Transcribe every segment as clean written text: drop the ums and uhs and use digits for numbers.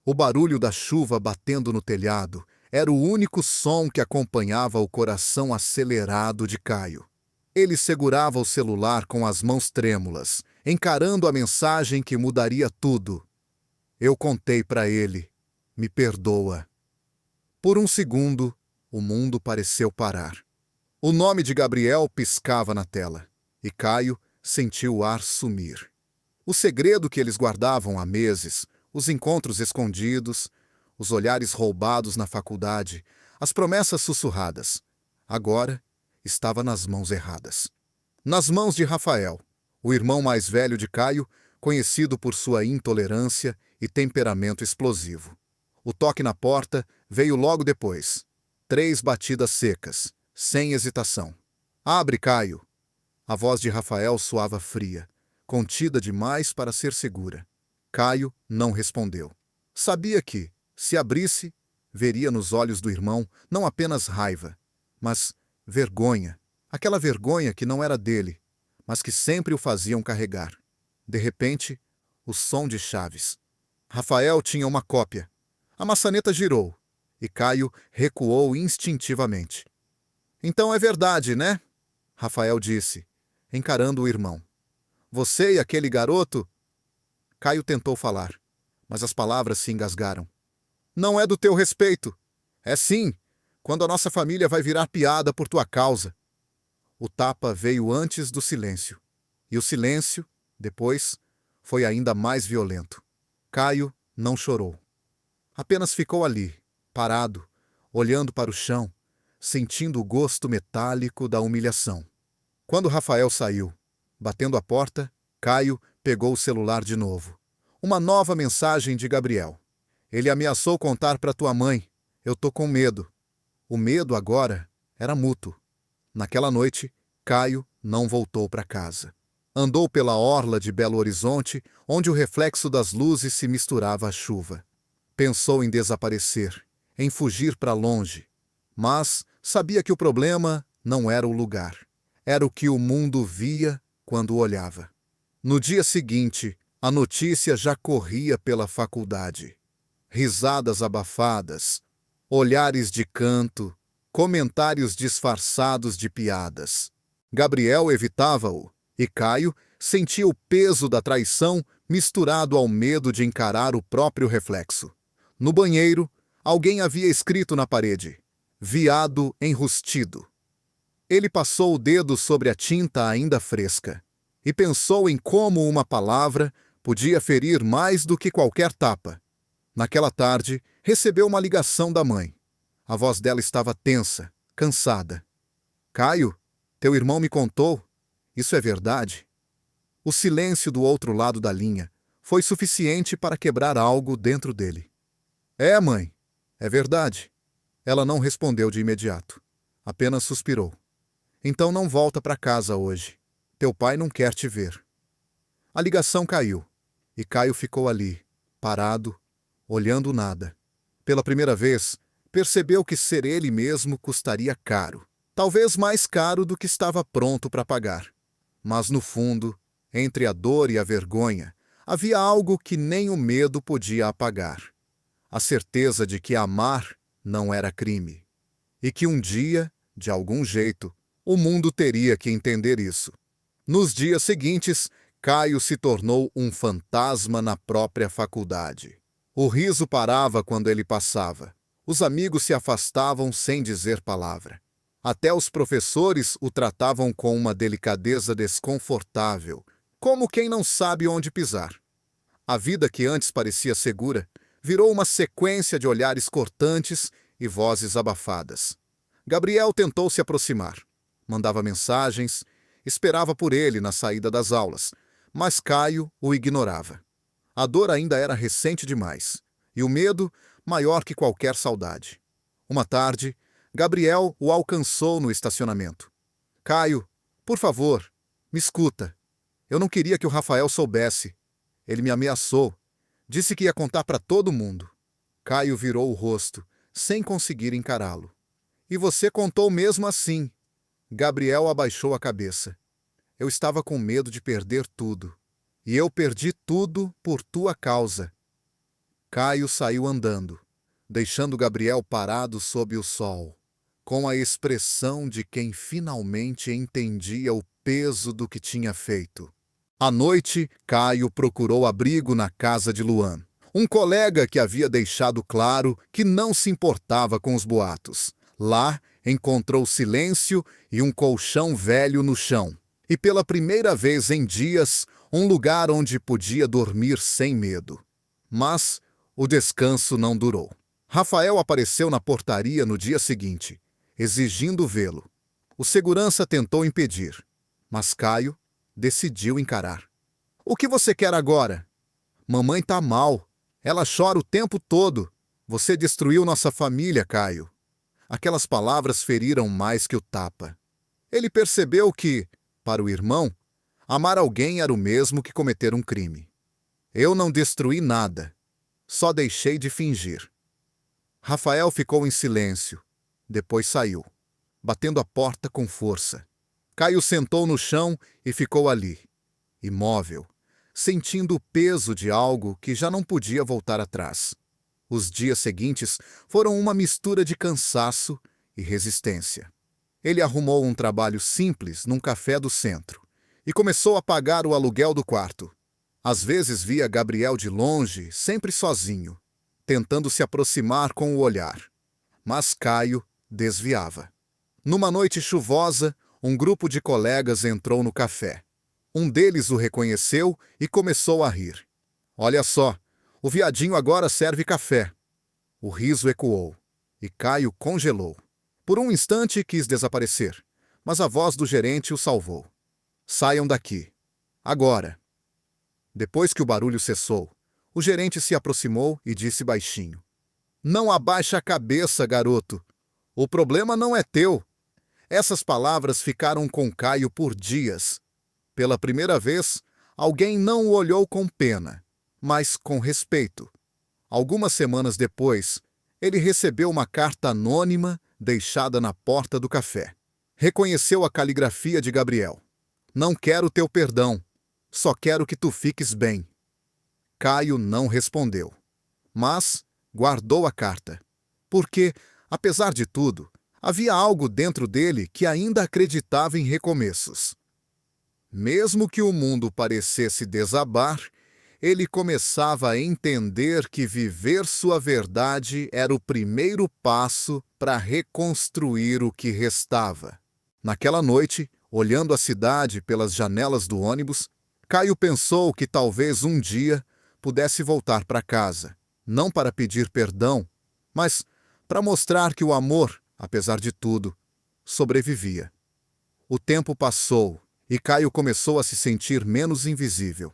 O barulho da chuva batendo no telhado era o único som que acompanhava o coração acelerado de Caio. Ele segurava o celular com as mãos trêmulas, encarando a mensagem que mudaria tudo. Eu contei para ele: "Me perdoa." Por um segundo, o mundo pareceu parar. O nome de Gabriel piscava na tela, e Caio sentiu o ar sumir. O segredo que eles guardavam há meses, os encontros escondidos, os olhares roubados na faculdade, as promessas sussurradas, agora estava nas mãos erradas. Nas mãos de Rafael, o irmão mais velho de Caio, conhecido por sua intolerância e temperamento explosivo. O toque na porta veio logo depois. 3 batidas secas, sem hesitação. "Abre, Caio." A voz de Rafael soava fria, contida demais para ser segura. Caio não respondeu. Sabia que, se abrisse, veria nos olhos do irmão não apenas raiva, mas vergonha. Aquela vergonha que não era dele, mas que sempre o faziam carregar. De repente, o som de chaves. Rafael tinha uma cópia. A maçaneta girou, e Caio recuou instintivamente. "Então é verdade, né?" Rafael disse, encarando o irmão. "Você e aquele garoto..." Caio tentou falar, mas as palavras se engasgaram. "Não é do teu respeito. É sim, quando a nossa família vai virar piada por tua causa." O tapa veio antes do silêncio. E o silêncio, depois, foi ainda mais violento. Caio não chorou. Apenas ficou ali, parado, olhando para o chão, sentindo o gosto metálico da humilhação. Quando Rafael saiu, batendo a porta, Caio pegou o celular de novo. Uma nova mensagem de Gabriel. "Ele ameaçou contar para tua mãe. Eu tô com medo." O medo agora era mútuo. Naquela noite, Caio não voltou para casa. Andou pela orla de Belo Horizonte, onde o reflexo das luzes se misturava à chuva. Pensou em desaparecer, em fugir para longe. Mas sabia que o problema não era o lugar. Era o que o mundo via quando olhava. No dia seguinte, a notícia já corria pela faculdade. Risadas abafadas, olhares de canto, comentários disfarçados de piadas. Gabriel evitava-o, e Caio sentia o peso da traição misturado ao medo de encarar o próprio reflexo. No banheiro, alguém havia escrito na parede: "Viado enrustido." Ele passou o dedo sobre a tinta ainda fresca e pensou em como uma palavra podia ferir mais do que qualquer tapa. Naquela tarde, recebeu uma ligação da mãe. A voz dela estava tensa, cansada. "Caio, teu irmão me contou. Isso é verdade?" O silêncio do outro lado da linha foi suficiente para quebrar algo dentro dele. "É, mãe, é verdade." Ela não respondeu de imediato. Apenas suspirou. "Então não volta para casa hoje. Teu pai não quer te ver." A ligação caiu, e Caio ficou ali, parado, olhando nada. Pela primeira vez, percebeu que ser ele mesmo custaria caro. Talvez mais caro do que estava pronto para pagar. Mas no fundo, entre a dor e a vergonha, havia algo que nem o medo podia apagar. A certeza de que amar não era crime. E que um dia, de algum jeito, o mundo teria que entender isso. Nos dias seguintes, Caio se tornou um fantasma na própria faculdade. O riso parava quando ele passava. Os amigos se afastavam sem dizer palavra. Até os professores o tratavam com uma delicadeza desconfortável, como quem não sabe onde pisar. A vida que antes parecia segura virou uma sequência de olhares cortantes e vozes abafadas. Gabriel tentou se aproximar. Mandava mensagens, esperava por ele na saída das aulas, mas Caio o ignorava. A dor ainda era recente demais, e o medo maior que qualquer saudade. Uma tarde, Gabriel o alcançou no estacionamento. "Caio, por favor, me escuta. Eu não queria que o Rafael soubesse. Ele me ameaçou. Disse que ia contar para todo mundo." Caio virou o rosto, sem conseguir encará-lo. "E você contou mesmo assim." Gabriel abaixou a cabeça. "Eu estava com medo de perder tudo. E eu perdi tudo por tua causa." Caio saiu andando, deixando Gabriel parado sob o sol, com a expressão de quem finalmente entendia o peso do que tinha feito. À noite, Caio procurou abrigo na casa de Luan, um colega que havia deixado claro que não se importava com os boatos. Lá, encontrou silêncio e um colchão velho no chão. E pela primeira vez em dias, um lugar onde podia dormir sem medo. Mas o descanso não durou. Rafael apareceu na portaria no dia seguinte, exigindo vê-lo. O segurança tentou impedir, mas Caio decidiu encarar. "O que você quer agora?" "Mamãe tá mal. Ela chora o tempo todo. Você destruiu nossa família, Caio." Aquelas palavras feriram mais que o tapa. Ele percebeu que, para o irmão, amar alguém era o mesmo que cometer um crime. "Eu não destruí nada. Só deixei de fingir." Rafael ficou em silêncio. Depois saiu, batendo a porta com força. Caio sentou no chão e ficou ali, imóvel, sentindo o peso de algo que já não podia voltar atrás. Os dias seguintes foram uma mistura de cansaço e resistência. Ele arrumou um trabalho simples num café do centro e começou a pagar o aluguel do quarto. Às vezes via Gabriel de longe, sempre sozinho, tentando se aproximar com o olhar. Mas Caio desviava. Numa noite chuvosa, um grupo de colegas entrou no café. Um deles o reconheceu e começou a rir. "Olha só, o viadinho agora serve café." O riso ecoou, e Caio congelou. Por um instante quis desaparecer, mas a voz do gerente o salvou. "Saiam daqui. Agora." Depois que o barulho cessou, o gerente se aproximou e disse baixinho: "Não abaixe a cabeça, garoto. O problema não é teu." Essas palavras ficaram com Caio por dias. Pela primeira vez, alguém não o olhou com pena, mas com respeito. Algumas semanas depois, ele recebeu uma carta anônima deixada na porta do café. Reconheceu a caligrafia de Gabriel. "Não quero teu perdão. Só quero que tu fiques bem." Caio não respondeu, mas guardou a carta, porque, apesar de tudo, havia algo dentro dele que ainda acreditava em recomeços. Mesmo que o mundo parecesse desabar, ele começava a entender que viver sua verdade era o primeiro passo para reconstruir o que restava. Naquela noite, olhando a cidade pelas janelas do ônibus, Caio pensou que talvez um dia pudesse voltar para casa, não para pedir perdão, mas para mostrar que o amor, apesar de tudo, sobrevivia. O tempo passou e Caio começou a se sentir menos invisível.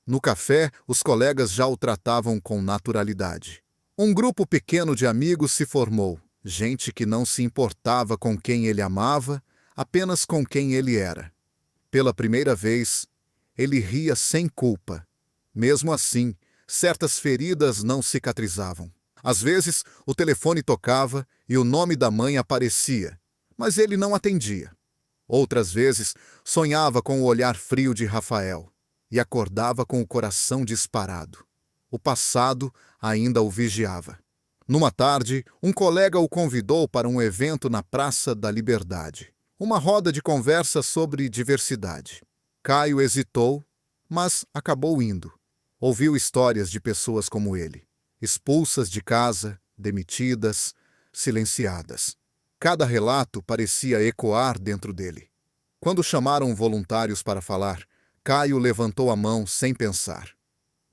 No café, os colegas já o tratavam com naturalidade. Um grupo pequeno de amigos se formou, gente que não se importava com quem ele amava, apenas com quem ele era. Pela primeira vez, ele ria sem culpa. Mesmo assim, certas feridas não cicatrizavam. Às vezes, o telefone tocava e o nome da mãe aparecia, mas ele não atendia. Outras vezes, sonhava com o olhar frio de Rafael e acordava com o coração disparado. O passado ainda o vigiava. Numa tarde, um colega o convidou para um evento na Praça da Liberdade, uma roda de conversa sobre diversidade. Caio hesitou, mas acabou indo. Ouviu histórias de pessoas como ele, expulsas de casa, demitidas, silenciadas. Cada relato parecia ecoar dentro dele. Quando chamaram voluntários para falar, Caio levantou a mão sem pensar.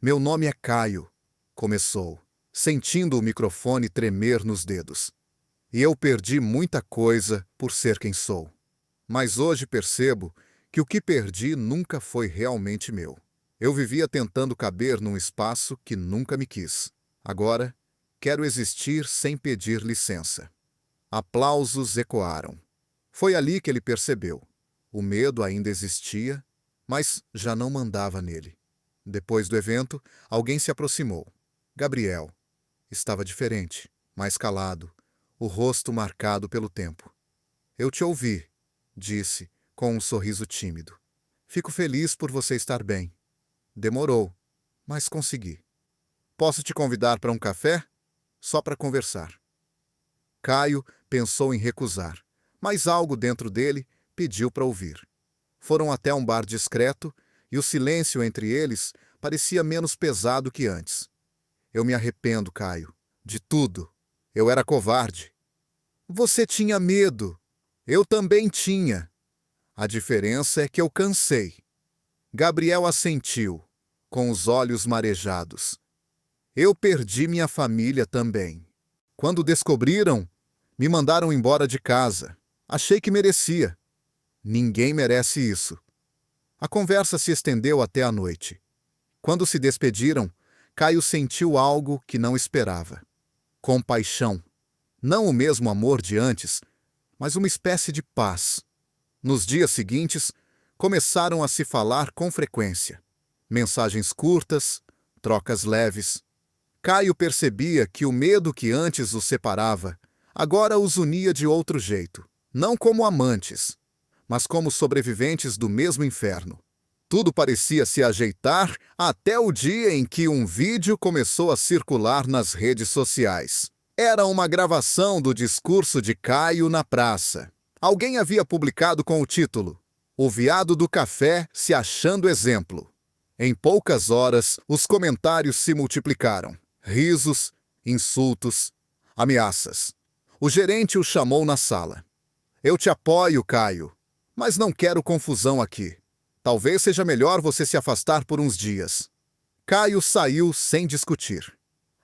"Meu nome é Caio", começou, sentindo o microfone tremer nos dedos. "E eu perdi muita coisa por ser quem sou. Mas hoje percebo que o que perdi nunca foi realmente meu. Eu vivia tentando caber num espaço que nunca me quis. Agora, quero existir sem pedir licença." Aplausos ecoaram. Foi ali que ele percebeu. O medo ainda existia, mas já não mandava nele. Depois do evento, alguém se aproximou. Gabriel. Estava diferente, mais calado, o rosto marcado pelo tempo. "Eu te ouvi", disse, com um sorriso tímido. "Fico feliz por você estar bem. Demorou, mas consegui." Posso te convidar para um café? Só para conversar. Caio pensou em recusar, mas algo dentro dele pediu para ouvir. Foram até um bar discreto e o silêncio entre eles parecia menos pesado que antes. Eu me arrependo, Caio, de tudo. Eu era covarde. Você tinha medo. Eu também tinha. A diferença é que eu cansei. Gabriel assentiu, com os olhos marejados. Eu perdi minha família também. Quando descobriram, me mandaram embora de casa. Achei que merecia. Ninguém merece isso. A conversa se estendeu até a noite. Quando se despediram, Caio sentiu algo que não esperava. Compaixão. Não o mesmo amor de antes, mas uma espécie de paz. Nos dias seguintes, começaram a se falar com frequência. Mensagens curtas, trocas leves. Caio percebia que o medo que antes os separava, agora os unia de outro jeito. Não como amantes, mas como sobreviventes do mesmo inferno. Tudo parecia se ajeitar até o dia em que um vídeo começou a circular nas redes sociais. Era uma gravação do discurso de Caio na praça. Alguém havia publicado com o título "O Viado do Café se achando exemplo". Em poucas horas, os comentários se multiplicaram. Risos, insultos, ameaças. O gerente o chamou na sala. Eu te apoio, Caio, mas não quero confusão aqui. Talvez seja melhor você se afastar por uns dias. Caio saiu sem discutir.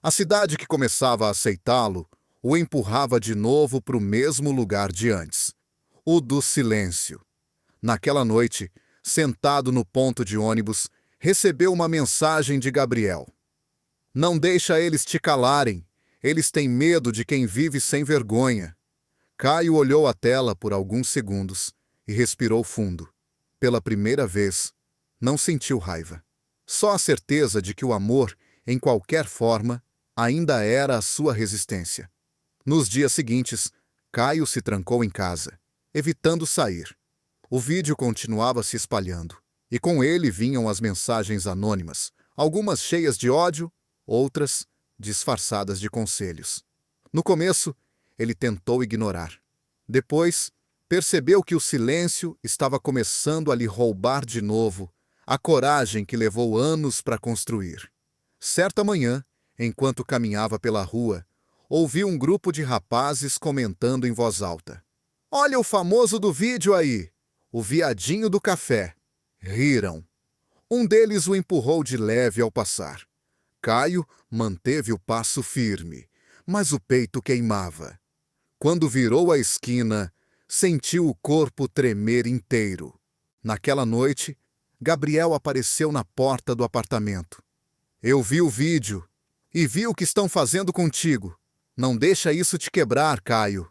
A cidade que começava a aceitá-lo o empurrava de novo para o mesmo lugar de antes. O do silêncio. Naquela noite, sentado no ponto de ônibus, recebeu uma mensagem de Gabriel. Não deixa eles te calarem. Eles têm medo de quem vive sem vergonha. Caio olhou a tela por alguns segundos e respirou fundo. Pela primeira vez, não sentiu raiva. Só a certeza de que o amor, em qualquer forma, ainda era a sua resistência. Nos dias seguintes, Caio se trancou em casa, evitando sair. O vídeo continuava se espalhando, e com ele vinham as mensagens anônimas, algumas cheias de ódio, outras disfarçadas de conselhos. No começo, ele tentou ignorar. Depois, percebeu que o silêncio estava começando a lhe roubar de novo a coragem que levou anos para construir. Certa manhã, enquanto caminhava pela rua, ouviu um grupo de rapazes comentando em voz alta. "Olha o famoso do vídeo aí, o viadinho do café." Riram. Um deles o empurrou de leve ao passar. Caio manteve o passo firme, mas o peito queimava. Quando virou a esquina, sentiu o corpo tremer inteiro. Naquela noite, Gabriel apareceu na porta do apartamento. "Eu vi o vídeo e vi o que estão fazendo contigo. Não deixa isso te quebrar, Caio.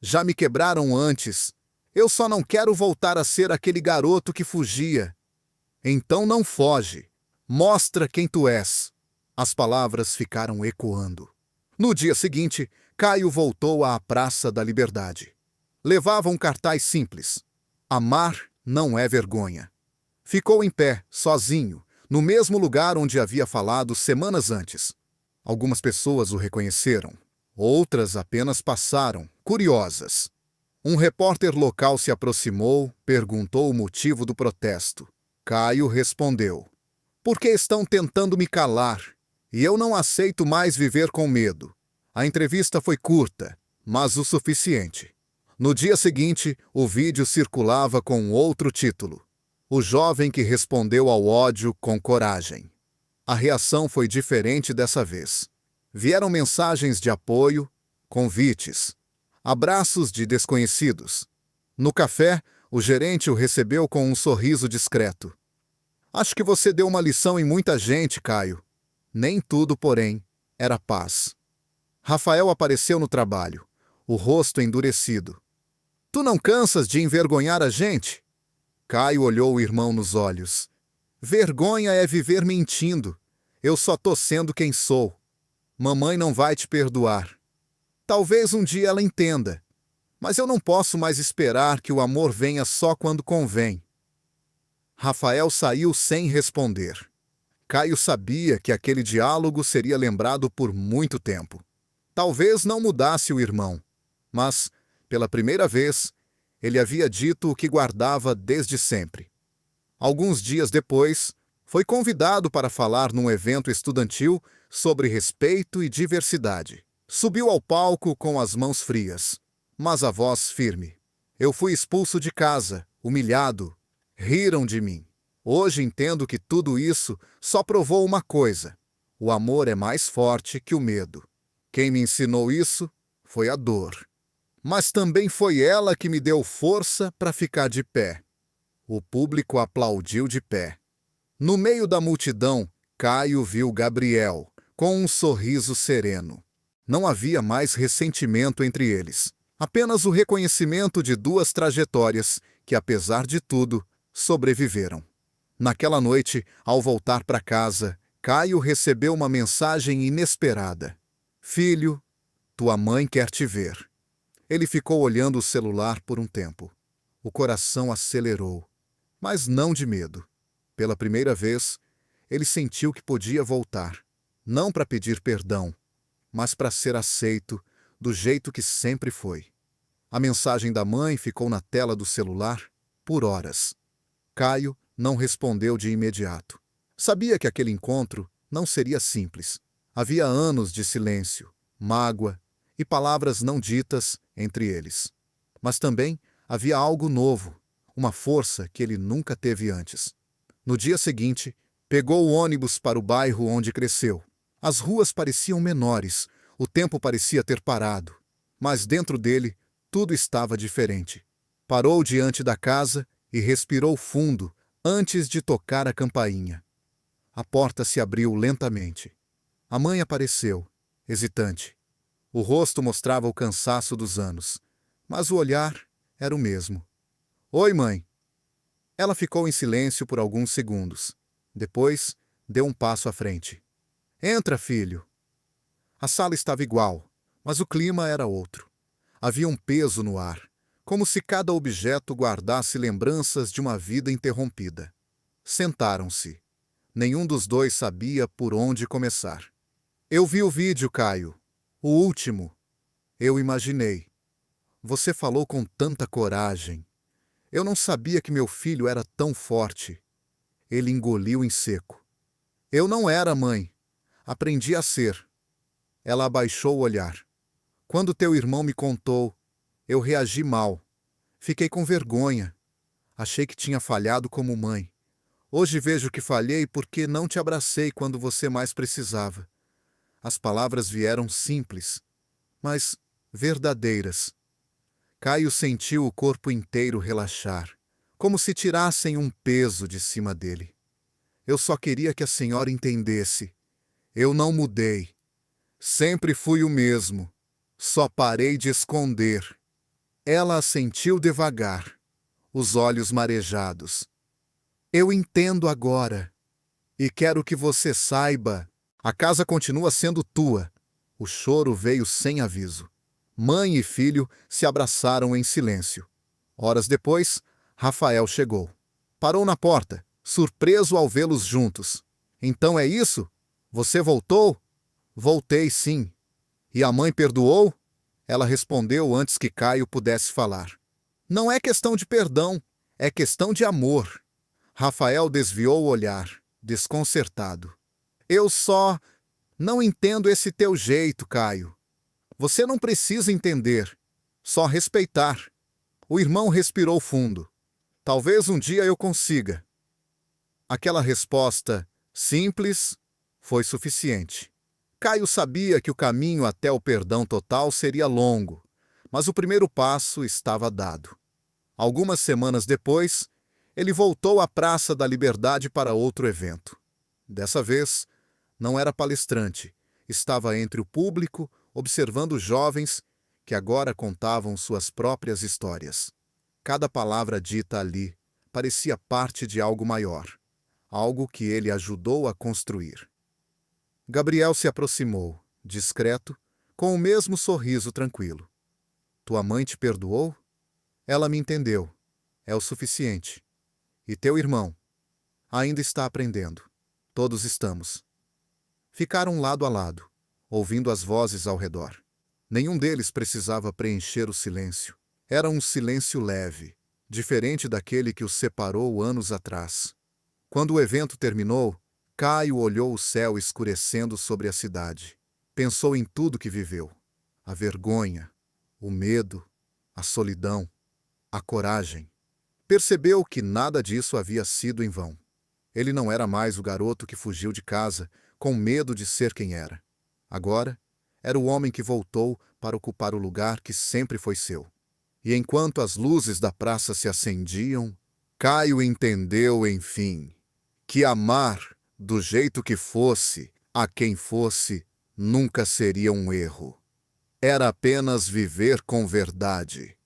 Já me quebraram antes. Eu só não quero voltar a ser aquele garoto que fugia." "Então não foge. Mostra quem tu és." As palavras ficaram ecoando. No dia seguinte, Caio voltou à Praça da Liberdade. Levava um cartaz simples: "Amar não é vergonha." Ficou em pé, sozinho, no mesmo lugar onde havia falado semanas antes. Algumas pessoas o reconheceram. Outras apenas passaram, curiosas. Um repórter local se aproximou, perguntou o motivo do protesto. Caio respondeu: "Porque estão tentando me calar, e eu não aceito mais viver com medo." A entrevista foi curta, mas o suficiente. No dia seguinte, o vídeo circulava com outro título: "O jovem que respondeu ao ódio com coragem." A reação foi diferente dessa vez. Vieram mensagens de apoio, convites, abraços de desconhecidos. No café, o gerente o recebeu com um sorriso discreto. "Acho que você deu uma lição em muita gente, Caio." Nem tudo, porém, era paz. Rafael apareceu no trabalho, o rosto endurecido. "Tu não cansas de envergonhar a gente?" Caio olhou o irmão nos olhos. "Vergonha é viver mentindo. Eu só tô sendo quem sou. Mamãe não vai te perdoar. Talvez um dia ela entenda, mas eu não posso mais esperar que o amor venha só quando convém." Rafael saiu sem responder. Caio sabia que aquele diálogo seria lembrado por muito tempo. Talvez não mudasse o irmão, mas, pela primeira vez, ele havia dito o que guardava desde sempre. Alguns dias depois, foi convidado para falar num evento estudantil sobre respeito e diversidade. Subiu ao palco com as mãos frias, mas a voz firme. Eu fui expulso de casa, humilhado. Riram de mim. Hoje entendo que tudo isso só provou uma coisa: o amor é mais forte que o medo. Quem me ensinou isso foi a dor. Mas também foi ela que me deu força para ficar de pé. O público aplaudiu de pé. No meio da multidão, Caio viu Gabriel, com um sorriso sereno. Não havia mais ressentimento entre eles. Apenas o reconhecimento de duas trajetórias que, apesar de tudo, sobreviveram. Naquela noite, ao voltar para casa, Caio recebeu uma mensagem inesperada. Filho, tua mãe quer te ver. Ele ficou olhando o celular por um tempo. O coração acelerou, mas não de medo. Pela primeira vez, ele sentiu que podia voltar, não para pedir perdão, mas para ser aceito do jeito que sempre foi. A mensagem da mãe ficou na tela do celular por horas. Caio não respondeu de imediato. Sabia que aquele encontro não seria simples. Havia anos de silêncio, mágoa e palavras não ditas entre eles. Mas também havia algo novo, uma força que ele nunca teve antes. No dia seguinte, pegou o ônibus para o bairro onde cresceu. As ruas pareciam menores, o tempo parecia ter parado, mas dentro dele tudo estava diferente. Parou diante da casa e respirou fundo antes de tocar a campainha. A porta se abriu lentamente. A mãe apareceu, hesitante. O rosto mostrava o cansaço dos anos, mas o olhar era o mesmo. Oi, mãe. Ela ficou em silêncio por alguns segundos. Depois, deu um passo à frente. Entra, filho. A sala estava igual, mas o clima era outro. Havia um peso no ar, como se cada objeto guardasse lembranças de uma vida interrompida. Sentaram-se. Nenhum dos dois sabia por onde começar. Eu vi o vídeo, Caio. O último. Eu imaginei. Você falou com tanta coragem. Eu não sabia que meu filho era tão forte. Ele engoliu em seco. Eu não era, mãe. Aprendi a ser. Ela abaixou o olhar. Quando teu irmão me contou, eu reagi mal. Fiquei com vergonha. Achei que tinha falhado como mãe. Hoje vejo que falhei porque não te abracei quando você mais precisava. As palavras vieram simples, mas verdadeiras. Caio sentiu o corpo inteiro relaxar, como se tirassem um peso de cima dele. Eu só queria que a senhora entendesse. Eu não mudei. Sempre fui o mesmo. Só parei de esconder. Ela assentiu devagar, os olhos marejados. Eu entendo agora. E quero que você saiba. A casa continua sendo tua. O choro veio sem aviso. Mãe e filho se abraçaram em silêncio. Horas depois, Rafael chegou. Parou na porta, surpreso ao vê-los juntos. Então é isso? Você voltou? Voltei, sim. E a mãe perdoou? Ela respondeu antes que Caio pudesse falar. Não é questão de perdão, é questão de amor. Rafael desviou o olhar, desconcertado. Eu só não entendo esse teu jeito, Caio. Você não precisa entender, só respeitar. O irmão respirou fundo. Talvez um dia eu consiga. Aquela resposta simples foi suficiente. Caio sabia que o caminho até o perdão total seria longo, mas o primeiro passo estava dado. Algumas semanas depois, ele voltou à Praça da Liberdade para outro evento. Dessa vez, não era palestrante, estava entre o público, observando os jovens que agora contavam suas próprias histórias. Cada palavra dita ali parecia parte de algo maior, algo que ele ajudou a construir. Gabriel se aproximou, discreto, com o mesmo sorriso tranquilo. Tua mãe te perdoou? Ela me entendeu. É o suficiente. E teu irmão? Ainda está aprendendo. Todos estamos. Ficaram lado a lado, ouvindo as vozes ao redor. Nenhum deles precisava preencher o silêncio. Era um silêncio leve, diferente daquele que os separou anos atrás. Quando o evento terminou, Caio olhou o céu escurecendo sobre a cidade. Pensou em tudo que viveu: a vergonha, o medo, a solidão, a coragem. Percebeu que nada disso havia sido em vão. Ele não era mais o garoto que fugiu de casa, com medo de ser quem era. Agora, era o homem que voltou para ocupar o lugar que sempre foi seu. E enquanto as luzes da praça se acendiam, Caio entendeu, enfim, que amar, do jeito que fosse, a quem fosse, nunca seria um erro. Era apenas viver com verdade.